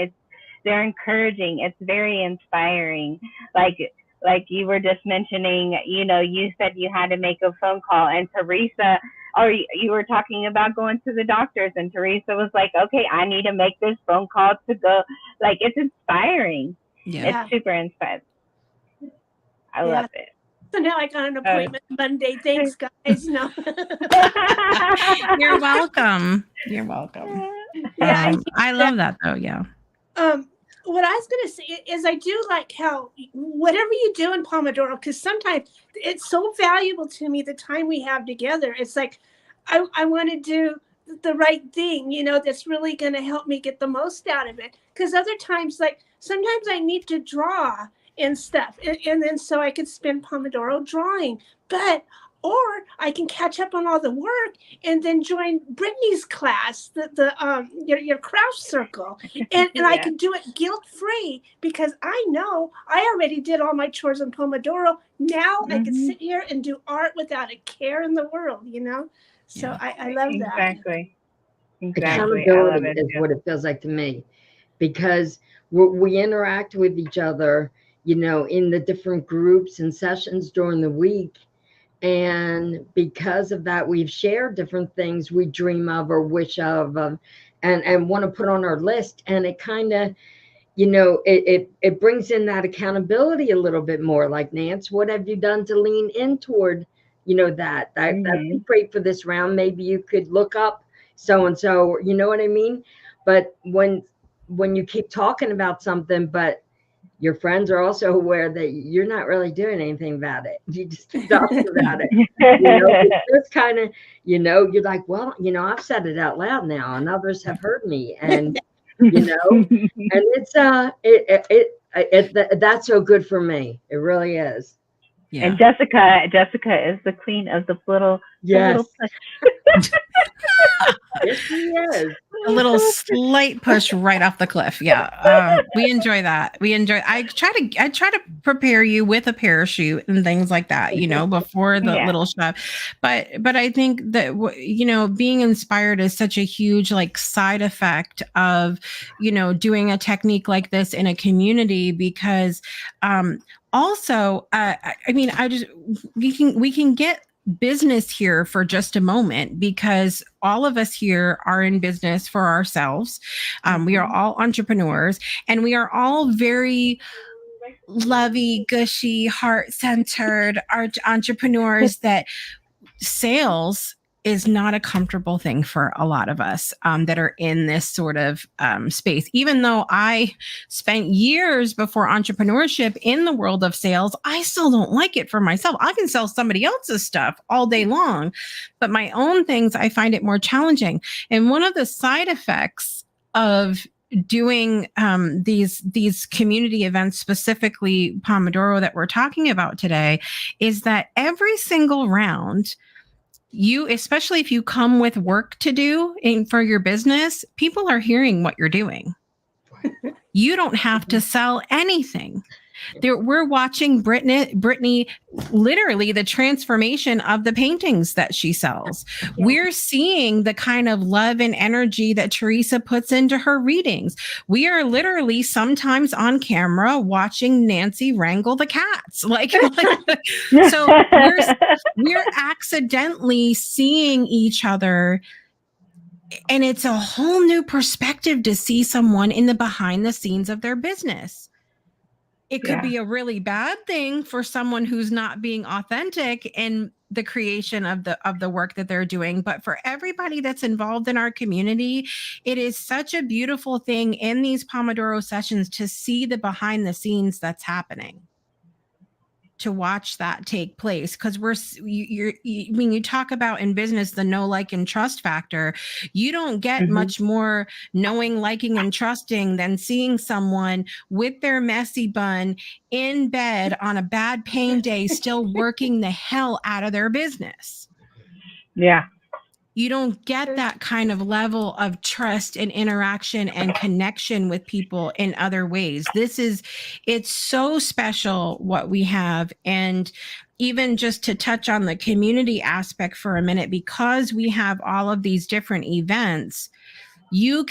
E: they're encouraging. It's very inspiring. Like you were just mentioning, you said you had to make a phone call, and Teresa, or you were talking about going to the doctors, and Teresa was like, okay, I need to make this phone call to go. Like, it's inspiring.
F: Yeah.
E: It's super inspiring. I love it.
C: So now I got an appointment Monday. Thanks, guys. No.
F: You're welcome. You're welcome.
C: Yeah,
F: I love that though. Yeah.
C: What I was going to say is I do like how whatever you do in Pomodoro, because sometimes it's so valuable to me, the time we have together. It's like I want to do the right thing, that's really going to help me get the most out of it. Because other times, like sometimes I need to draw and stuff. And then so I could spend Pomodoro drawing. Or I can catch up on all the work and then join Brittany's class, your craft circle, and I can do it guilt-free, because I know I already did all my chores on Pomodoro. Now I can sit here and do art without a care in the world, So I love that.
E: Exactly.
D: Accountability is what it feels like to me, because we interact with each other, in the different groups and sessions during the week. And because of that, we've shared different things we dream of or wish of, and want to put on our list. And it kind of, it brings in that accountability a little bit more. Like, Nance, what have you done to lean in toward, that'd be great for this round. Maybe you could look up so-and-so, you know what I mean? But when you keep talking about something, but your friends are also aware that you're not really doing anything about it. You just keep talking about it. It's kind of, you're like, well, I've said it out loud now, and others have heard me, and and it's that's so good for me. It really is.
E: Yeah. And Jessica is the queen of the little push.
D: Yes, she is.
F: A little slight push right off the cliff. Yeah. We enjoy that. I try to prepare you with a parachute and things like that, before the little stuff. But I think that, being inspired is such a huge side effect of, doing a technique like this in a community, because also, we can get business here for just a moment, because all of us here are in business for ourselves. We are all entrepreneurs, and we are all very lovey, gushy, heart-centered entrepreneurs that sales is not a comfortable thing for a lot of us that are in this sort of space. Even though I spent years before entrepreneurship in the world of sales, I still don't like it for myself. I can sell somebody else's stuff all day long, but my own things, I find it more challenging. And one of the side effects of doing these community events, specifically Pomodoro that we're talking about today, is that every single round, especially if you come with work to do for your business, people are hearing what you're doing. You don't have to sell anything. We're watching Brittany, literally the transformation of the paintings that she sells. Yeah. We're seeing the kind of love and energy that Teresa puts into her readings. We are literally sometimes on camera watching Nancy wrangle the cats. So we're accidentally seeing each other. And it's a whole new perspective to see someone in the behind the scenes of their business. It could be a really bad thing for someone who's not being authentic in the creation of the work that they're doing. But for everybody that's involved in our community, it is such a beautiful thing in these Pomodoro sessions to see the behind the scenes that's happening, to watch that take place. Because when you talk about in business the know, like, and trust factor, you don't get much more knowing, liking, and trusting than seeing someone with their messy bun in bed on a bad pain day still working the hell out of their business.
E: Yeah.
F: You don't get that kind of level of trust and interaction and connection with people in other ways. It's so special what we have. And even just to touch on the community aspect for a minute, because we have all of these different events, you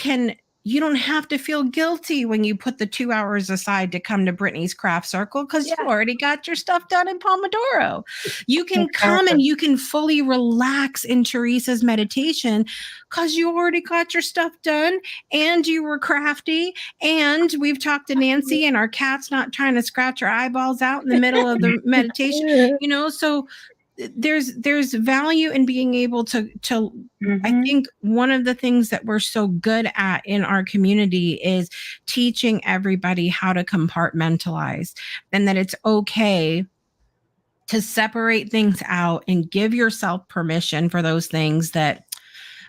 F: don't have to feel guilty when you put the 2 hours aside to come to Brittany's Craft Circle, because you already got your stuff done in Pomodoro. You can come and you can fully relax in Teresa's meditation because you already got your stuff done and you were crafty. And we've talked to Nancy and our cat's not trying to scratch her eyeballs out in the middle of the meditation, so there's value in being able to I think one of the things that we're so good at in our community is teaching everybody how to compartmentalize, and that it's okay to separate things out and give yourself permission for those things that,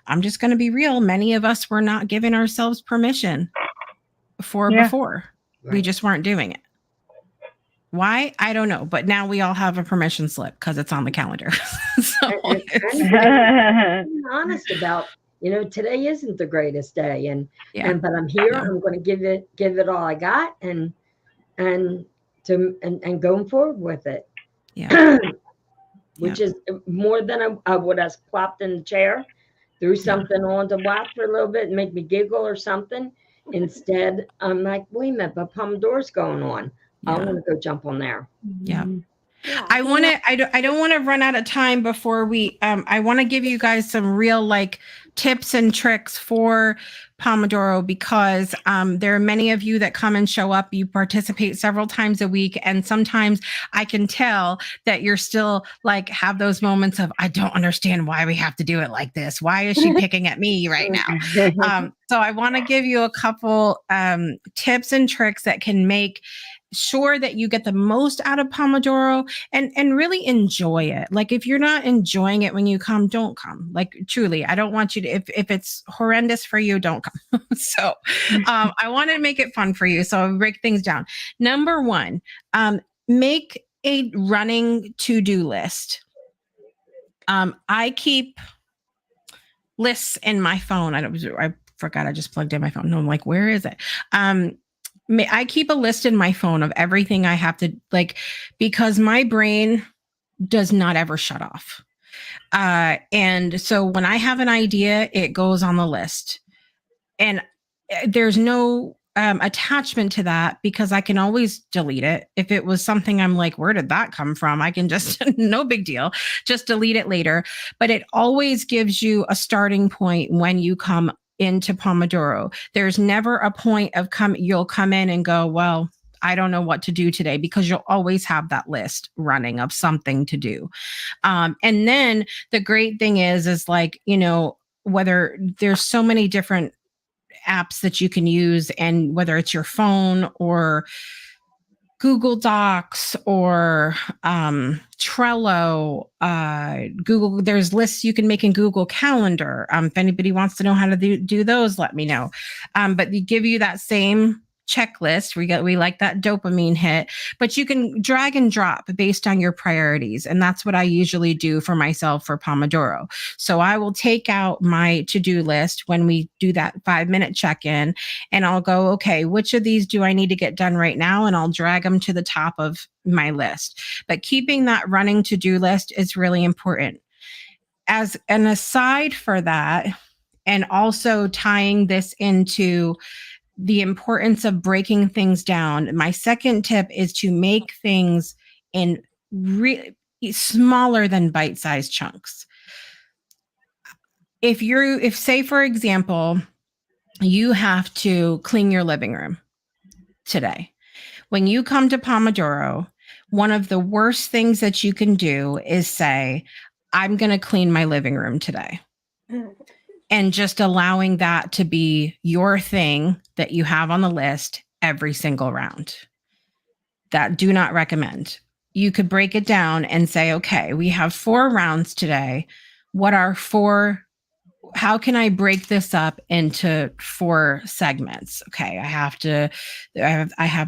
F: I'm just going to be real, many of us were not giving ourselves permission for before. Right. We just weren't doing it. Why? I don't know. But now we all have a permission slip because it's on the calendar.
D: I'm honest about, today isn't the greatest day, but I'm here. I'm going to give it all I got, and going forward with it. Yeah. Which is more than I would have plopped in the chair, threw something on to watch for a little bit and make me giggle or something. Instead, I'm like, wait a minute, but Pomodoro's going on. I want to go jump on there.
F: Yeah. I don't want to run out of time before we, I want to give you guys some real tips and tricks for Pomodoro, because there are many of you that come and show up. You participate several times a week. And sometimes I can tell that you're still have those moments of, I don't understand why we have to do it like this. Why is she picking at me right now? So I want to give you a couple tips and tricks that can make sure that you get the most out of Pomodoro and really enjoy it. If you're not enjoying it when you come, don't come. Truly, I don't want you to, if it's horrendous for you, don't come. So I want to make it fun for you. So I'll break things down. Number one, make a running to-do list. I keep lists in my phone. I forgot I just plugged in my phone. No, I'm like, where is it? I keep a list in my phone of everything I have to because my brain does not ever shut off. And so when I have an idea, it goes on the list, and there's no attachment to that because I can always delete it. If it was something I'm like, where did that come from? I can just, no big deal, just delete it later. But it always gives you a starting point when you come into Pomodoro. There's never a point of you'll come in and go, well, I don't know what to do today, because you'll always have that list running of something to do. And then the great thing is whether there's so many different apps that you can use, and whether it's your phone or Google Docs or Trello, Google, there's lists you can make in Google Calendar. If anybody wants to know how to do those, let me know. But they give you that same checklist. We like that dopamine hit, but you can drag and drop based on your priorities. And that's what I usually do for myself for Pomodoro. So I will take out my to-do list when we do that 5-minute check-in, and I'll go, okay, which of these do I need to get done right now? And I'll drag them to the top of my list. But keeping that running to-do list is really important. As an aside for that, and also tying this into the importance of breaking things down, my second tip is to make things in really smaller than bite-sized chunks. If say, for example, you have to clean your living room today. When you come to Pomodoro, one of the worst things that you can do is say, I'm going to clean my living room today. And just allowing that to be your thing that you have on the list every single round. That do not recommend. You could break it down and say, okay, we have 4 rounds today. What are 4? How can I break this up into 4 segments? Okay, I have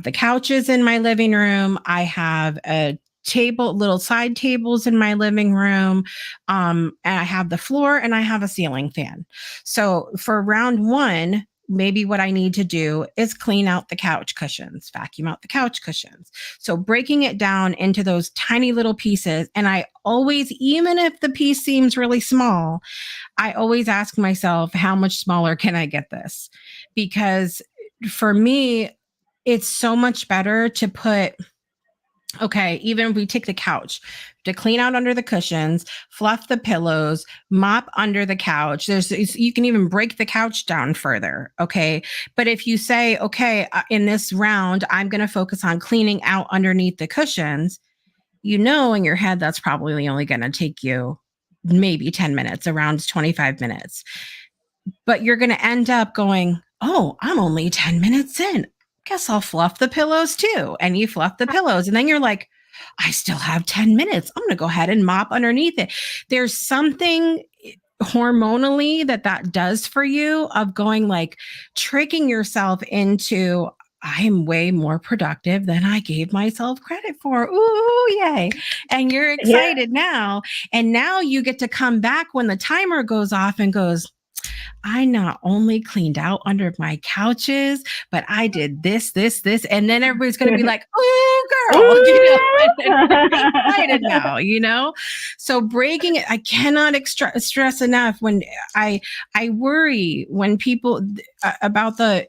F: the couches in my living room. I have a little side tables in my living room. And I have the floor and I have a ceiling fan. So for round 1, maybe what I need to do is clean out the couch cushions, vacuum out the couch cushions. So breaking it down into those tiny little pieces. And I always, even if the piece seems really small, I always ask myself, how much smaller can I get this? Because for me, it's so much better to put, okay, even if we take the couch, to clean out under the cushions, fluff the pillows, mop under the couch. You can even break the couch down further. Okay. But if you say, okay, in this round, I'm going to focus on cleaning out underneath the cushions, in your head, that's probably only going to take you maybe 10 minutes, around 25 minutes. But you're going to end up going, oh, I'm only 10 minutes in. Guess I'll fluff the pillows too. And you fluff the pillows. And then you're like, I still have 10 minutes. I'm going to go ahead and mop underneath it. There's something hormonally that does for you of going like tricking yourself into, I'm way more productive than I gave myself credit for. Ooh, yay. And you're excited now. And now you get to come back when the timer goes off and goes, I not only cleaned out under my couches, but I did this. And then everybody's going to be like, oh, girl, excited now, So breaking it, I cannot stress enough when I worry when people about the,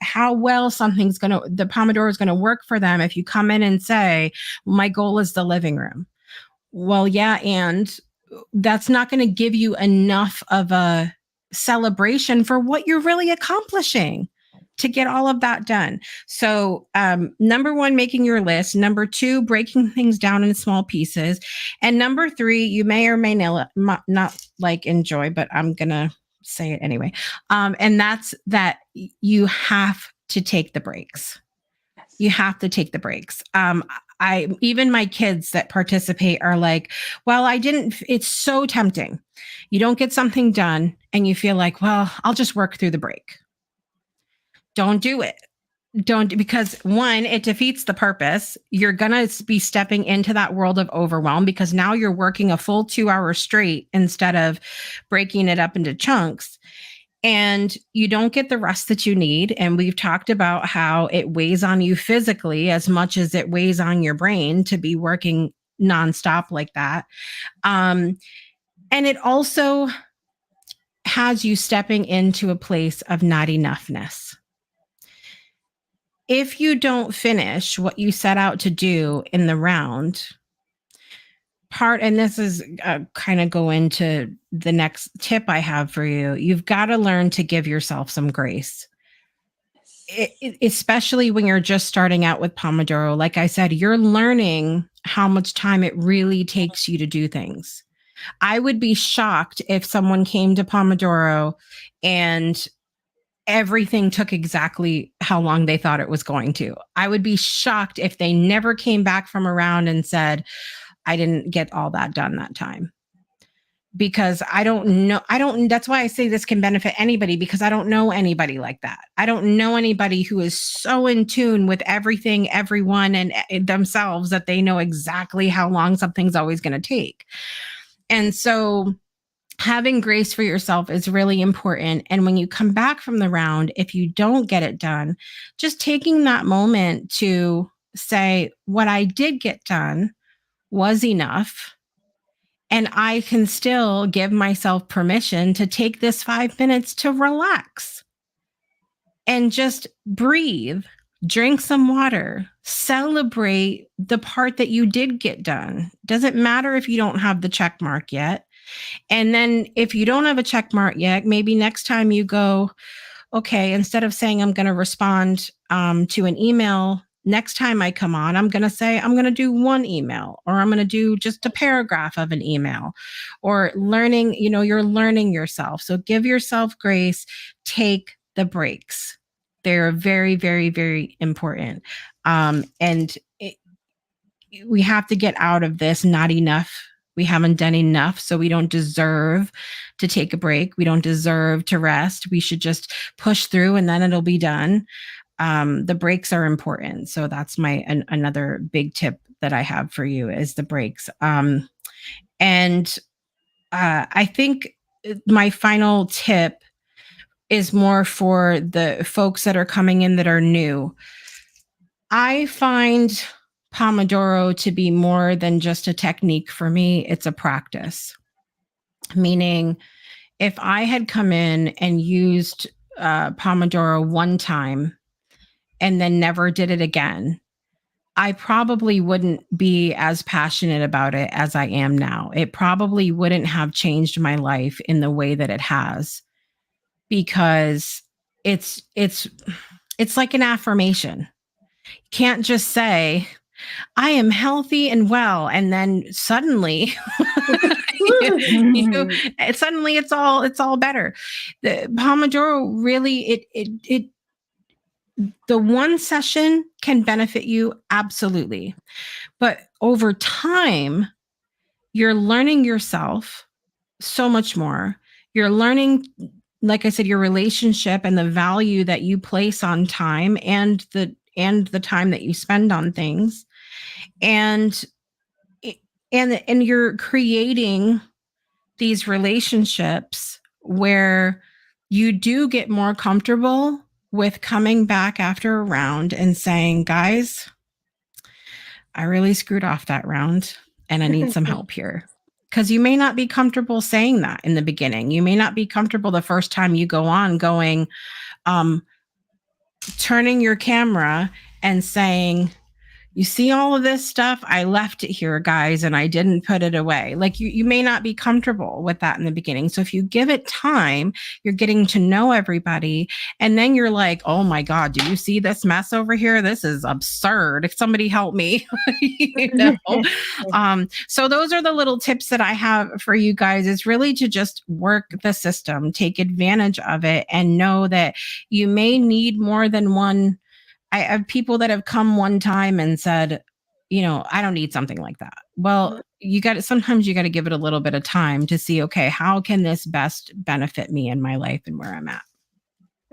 F: how well the Pomodoro is going to work for them. If you come in and say, my goal is the living room. Well, yeah. And that's not going to give you enough of a celebration for what you're really accomplishing to get all of that done. So number 1, making your list. Number 2, breaking things down in small pieces. And number 3, you may or may not like enjoy, but I'm going to say it anyway. And that's that you have to take the breaks. Yes. You have to take the breaks. Even my kids that participate are like, well, it's so tempting. You don't get something done and you feel like, well, I'll just work through the break. Don't do it. Because 1, it defeats the purpose. You're going to be stepping into that world of overwhelm because now you're working a full 2 hours straight instead of breaking it up into chunks. And you don't get the rest that you need. And we've talked about how it weighs on you physically as much as it weighs on your brain to be working nonstop like that. And it also has you stepping into a place of not enoughness. If you don't finish what you set out to do in the round, and this is kind of go into the next tip I have for you. You've got to learn to give yourself some grace, especially when you're just starting out with Pomodoro. Like I said, you're learning how much time it really takes you to do things. I would be shocked if someone came to Pomodoro and everything took exactly how long they thought it was going to. I would be shocked if they never came back from a round and said, I didn't get all that done that time. because I don't know. That's why I say this can benefit anybody, because I don't know anybody like that. I don't know anybody who is so in tune with everything, everyone, and themselves that they know exactly how long something's always going to take. And so having grace for yourself is really important. And when you come back from the round, if you don't get it done, just taking that moment to say, what I did get done was enough. And I can still give myself permission to take this 5 minutes to relax and just breathe, drink some water, celebrate the part that you did get done. Doesn't matter if you don't have the check mark yet. And then if you don't have a check mark yet, maybe next time you go, okay, instead of saying I'm going to respond to an email, next time I come on, I'm going to say I'm going to do one email, or I'm going to do just a paragraph of an email, or learning, you're learning yourself. So give yourself grace, take the breaks. They're very, very, very important. We have to get out of this not enough. We haven't done enough, so we don't deserve to take a break. We don't deserve to rest. We should just push through and then it'll be done. The breaks are important. So that's another big tip that I have for you is the breaks. I think my final tip is more for the folks that are coming in that are new. I find Pomodoro to be more than just a technique for me. It's a practice. Meaning, if I had come in and used Pomodoro one time and then never did it again, I probably wouldn't be as passionate about it as I am now. It probably wouldn't have changed my life in the way that it has, because it's like an affirmation. You can't just say, I am healthy and well, and then suddenly, suddenly it's all better. The Pomodoro really, the one session can benefit you absolutely, but over time, you're learning yourself so much more. You're learning, like I said, your relationship and the value that you place on time and the time that you spend on things. And you're creating these relationships where you do get more comfortable with coming back after a round and saying, guys, I really screwed off that round and I need some help here. Because you may not be comfortable saying that in the beginning. You may not be comfortable the first time you go on going, turning your camera and saying, you see all of this stuff? I left it here, guys, and I didn't put it away. Like you may not be comfortable with that in the beginning. So if you give it time, you're getting to know everybody. And then you're like, oh my God, do you see this mess over here? This is absurd. If somebody help me, so those are the little tips that I have for you guys, is really to just work the system, take advantage of it, and know that you may need more than one. I have people that have come one time and said, I don't need something like that. Well, sometimes you got to give it a little bit of time to see, okay, how can this best benefit me in my life and where I'm at?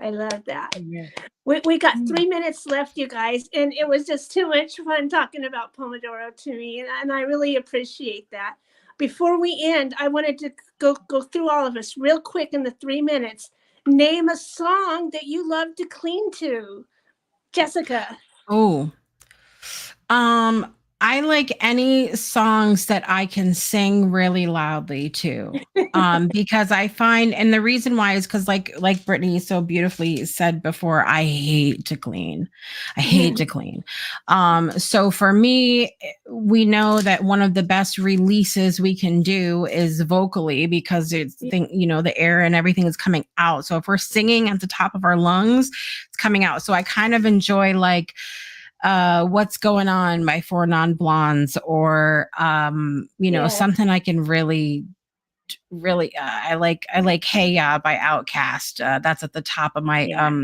C: I love that. Yeah. We got 3 minutes left, you guys, and it was just too much fun talking about Pomodoro to me, and I really appreciate that. Before we end, I wanted to go through all of us real quick in the 3 minutes. Name a song that you love to clean to. Jessica.
F: Oh, I like any songs that I can sing really loudly to, because I find, and the reason why is because like Brittany so beautifully said before, I hate to clean. I hate to clean. So for me, we know that one of the best releases we can do is vocally, because it's the air and everything is coming out. So if we're singing at the top of our lungs, it's coming out. So I kind of enjoy like What's Going On by Four Non-Blondes, or something I can really I like Hey Ya by Outkast. That's at the top of my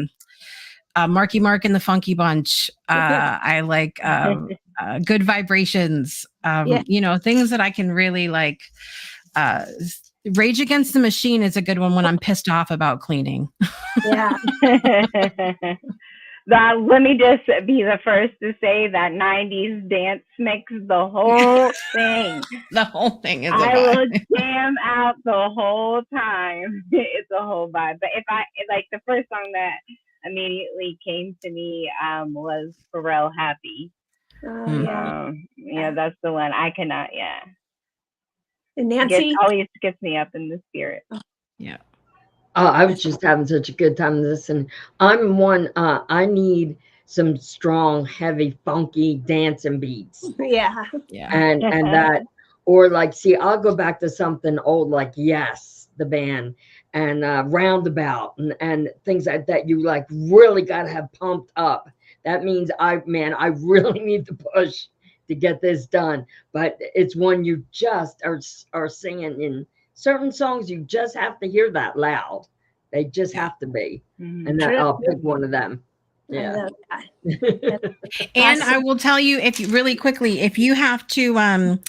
F: Marky Mark and the Funky Bunch. I like Good Vibrations. Things that I can really like Rage Against the Machine is a good one when I'm pissed off about cleaning.
C: Yeah.
E: Let me just be the first to say that 90s dance makes the whole thing.
F: The whole thing is a
E: I
F: vibe.
E: will jam out the whole time. It's a whole vibe. But if I like, the first song that immediately came to me was Pharrell Happy. Yeah, that's the one. I cannot. Yeah.
C: And Nancy
E: always gets me up in the spirit.
F: Yeah.
D: Oh, I was just having such a good time listening. I'm one, I need some strong, heavy, funky dancing beats.
C: Yeah.
D: And that, or like, see, I'll go back to something old, like Yes, the band, and Roundabout, and things like that. You like really got to have pumped up. That means I really need to push to get this done. But it's one you just are singing in certain songs. You just have to hear that loud. They just have to be. And then I'll pick one of them. Yeah.
F: And I will tell you, if you really quickly, if you have to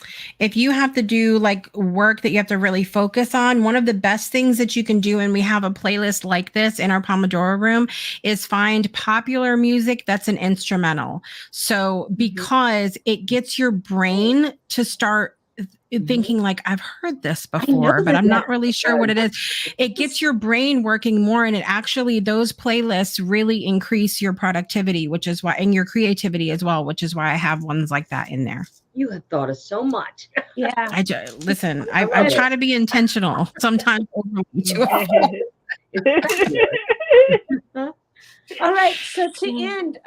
F: do like work that you have to really focus on, one of the best things that you can do, and we have a playlist like this in our Pomodoro room, is find popular music that's an instrumental. So because it gets your brain to start thinking like, I've heard this before, but I'm not really sure what it is. It gets your brain working more, and it actually, those playlists really increase your productivity, which is why, and your creativity as well, which is why I have ones like that in there.
D: You have thought of so much.
C: Yeah.
F: I try to be intentional. Sometimes.
C: All right. So to end,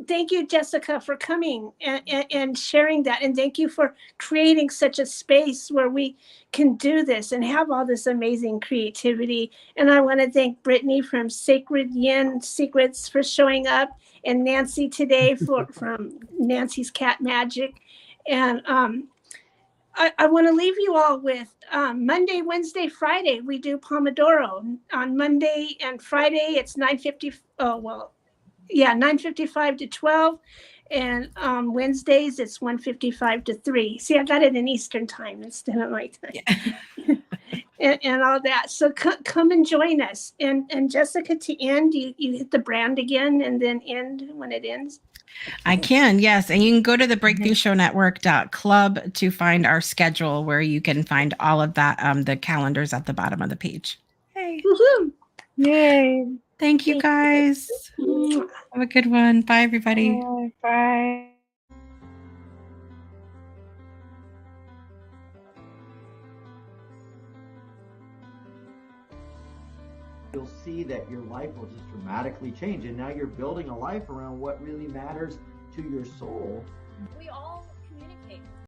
C: thank you, Jessica, for coming and sharing that. And thank you for creating such a space where we can do this and have all this amazing creativity. And I want to thank Brittany from Sacred Yin Secrets for showing up, and Nancy today from Nancy's Cat Magic. And I want to leave you all with Monday, Wednesday, Friday, we do Pomodoro. On Monday and Friday, it's 9:55 to 12. And Wednesdays, it's 1:55 to 3. See, I got it in Eastern time instead of my time. and all that. So come and join us. And Jessica, to end, you hit the brand again and then end when it ends.
F: I can, yes. And you can go to the breakthroughshownetwork.club to find our schedule, where you can find all of that, the calendars at the bottom of the page. Hey.
C: Woohoo!
E: Yay.
F: Thank you, guys. Have a good one. Bye, everybody.
E: Bye.
A: You'll see that your life will just dramatically change, and now you're building a life around what really matters to your soul.
B: We all